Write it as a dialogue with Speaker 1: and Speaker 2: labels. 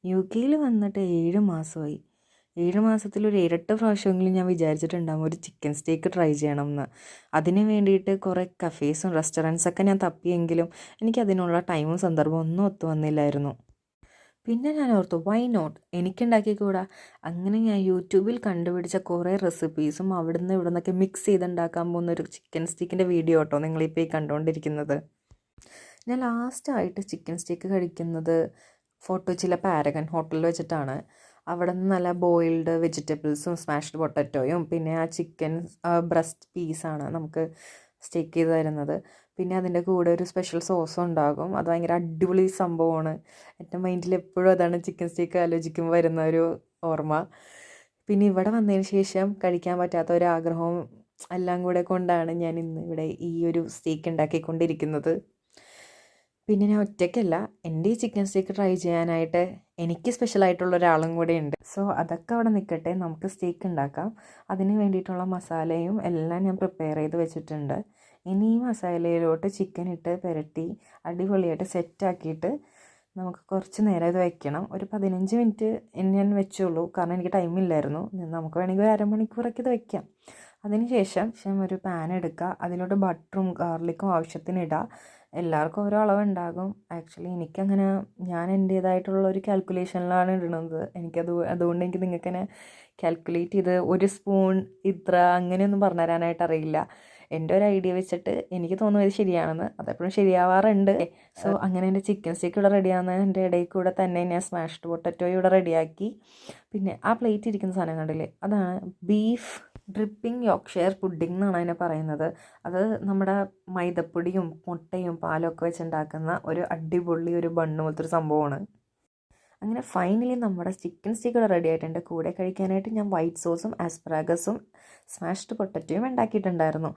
Speaker 1: യു.കെയിൽ വന്നിട്ട് 7 മാസമായി. 7 മാസത്തിലൊരു ഇരട്ട പ്രാവശ്യമെങ്കിലും ഞാൻ വിചാരിച്ചിട്ടുണ്ടാകും ഒരു ചിക്കൻ സ്റ്റേക്ക് ട്രൈ ചെയ്യണമെന്ന്. അതിന് വേണ്ടിയിട്ട് കുറേ കഫേസും റെസ്റ്റോറൻറ്റ്സൊക്കെ ഞാൻ തപ്പിയെങ്കിലും എനിക്കതിനുള്ള ടൈമും സന്ദർഭവും ഒന്നും ഒത്തു വന്നില്ലായിരുന്നു. പിന്നെ ഞാൻ ഓർത്തു വൈ നോട്ട്, എനിക്കുണ്ടാക്കിക്കൂടാ. അങ്ങനെ ഞാൻ യൂട്യൂബിൽ കണ്ടുപിടിച്ച കുറേ റെസിപ്പീസും അവിടുന്ന് ഇവിടെ നിന്നൊക്കെ മിക്സ് ചെയ്തുണ്ടാക്കാൻ പോകുന്ന ഒരു ചിക്കൻ സ്റ്റേക്കിൻ്റെ വീഡിയോ കേട്ടോ നിങ്ങളിപ്പോൾ ഈ കണ്ടുകൊണ്ടിരിക്കുന്നത്. ഞാൻ ലാസ്റ്റായിട്ട് ചിക്കൻ സ്റ്റേക്ക് കഴിക്കുന്നത് ഫോർട്ട് പാരഗൺ ഹോട്ടലിൽ വെച്ചിട്ടാണ്. അവിടെ നിന്ന് നല്ല ബോയിൽഡ് വെജിറ്റബിൾസും സ്മാഷ്ഡ് പൊട്ടറ്റോയും പിന്നെ ആ ചിക്കൻ ബ്രസ്റ്റ് പീസാണ് നമുക്ക് സ്റ്റേക്ക് ചെയ്ത് തരുന്നത്. പിന്നെ അതിൻ്റെ കൂടെ ഒരു സ്പെഷ്യൽ സോസും ഉണ്ടാകും. അത് ഭയങ്കര അടിപൊളി സംഭവമാണ്. എൻ്റെ മൈൻഡിൽ എപ്പോഴും അതാണ് ചിക്കൻ സ്റ്റേക്ക് ആലോചിക്കുമ്പോൾ വരുന്ന ഒരു ഓർമ്മ. പിന്നെ ഇവിടെ വന്നതിന് ശേഷം കഴിക്കാൻ പറ്റാത്ത ഒരാഗ്രഹവും എല്ലാം കൂടെ കൊണ്ടാണ് ഞാൻ ഇന്ന് ഇവിടെ ഈ ഒരു സ്റ്റേക്ക് ഉണ്ടാക്കിക്കൊണ്ടിരിക്കുന്നത്. പിന്നെ ഞാൻ ഒറ്റയ്ക്കല്ല, എൻ്റെ ഈ ചിക്കൻ സ്റ്റേക്ക് ട്രൈ ചെയ്യാനായിട്ട് എനിക്ക് സ്പെഷ്യലായിട്ടുള്ള ഒരാളും കൂടെ ഉണ്ട്. സോ അതൊക്കെ അവിടെ നിൽക്കട്ടെ, നമുക്ക് സ്റ്റേക്ക് ഉണ്ടാക്കാം. അതിന് വേണ്ടിയിട്ടുള്ള മസാലയും എല്ലാം ഞാൻ പ്രിപ്പയർ ചെയ്ത് വെച്ചിട്ടുണ്ട്. ഇനി ഈ മസാലയിലോട്ട് ചിക്കൻ ഇട്ട് പുരട്ടി അടിപൊളിയായിട്ട് സെറ്റാക്കിയിട്ട് നമുക്ക് കുറച്ച് നേരം ഇത് വയ്ക്കണം. ഒരു 15 മിനിറ്റ് ഞാൻ വെച്ചുള്ളൂ, കാരണം എനിക്ക് ടൈമില്ലായിരുന്നു. നമുക്ക് വേണമെങ്കിൽ ഒരു അരമണിക്കൂറൊക്കെ ഇത് വയ്ക്കാം. അതിന് ശേഷം ഒരു പാൻ എടുക്കുക, അതിലോട്ട് ബട്ടറും ഗാർലിക്കും ആവശ്യത്തിന് ഇടുക. എല്ലാവർക്കും ഓരോ അളവുണ്ടാകും. ആക്ച്വലി എനിക്കങ്ങനെ ഞാൻ എൻ്റേതായിട്ടുള്ള ഒരു കാൽക്കുലേഷനിലാണ് ഇടുന്നത്. അതുകൊണ്ട് എനിക്ക് നിങ്ങൾക്കങ്ങനെ കാൽക്കുലേറ്റ് ചെയ്ത് ഒരു സ്പൂൺ ഇത്ര അങ്ങനെയൊന്നും പറഞ്ഞു തരാനായിട്ട് അറിയില്ല. എൻ്റെ ഒരു ഐഡിയ വെച്ചിട്ട് എനിക്ക് തോന്നുന്നത് ഇത് ശരിയാണെന്ന്, അതെപ്പോഴും ശരിയാവാറുണ്ട്. സോ അങ്ങനെ എൻ്റെ ചിക്കൻ സ്റ്റേക്ക് ഇവിടെ റെഡിയാവുന്നതിൻ്റെ ഇടയിൽ കൂടെ തന്നെ ഞാൻ സ്മാഷ്ഡ് പൊട്ടറ്റോ ഇവിടെ റെഡിയാക്കി. പിന്നെ ആ പ്ലേറ്റ് ഇരിക്കുന്ന സാധനം കണ്ടില്ലേ, അതാണ് ബീഫ് ഡ്രിപ്പിംഗ് യോർക്ക്ഷയർ പുഡിംഗ് എന്നാണ് അതിനെ പറയുന്നത്. അത് നമ്മുടെ മൈദപ്പൊടിയും മുട്ടയും പാലും ഒക്കെ വെച്ചുണ്ടാക്കുന്ന ഒരു അടിപൊളി ഒരു ബണ്ണ് പോലത്തെ ഒരു സംഭവമാണ്. അങ്ങനെ ഫൈനലി നമ്മുടെ ചിക്കൻ സ്റ്റേക്ക് റെഡി ആയിട്ടുണ്ട്. കൂടെ കഴിക്കാനായിട്ട് ഞാൻ വൈറ്റ് സോസും ആസ്പരാഗസും സ്മാഷ്ഡ് പൊട്ടറ്റോയും ഉണ്ടാക്കിയിട്ടുണ്ടായിരുന്നു.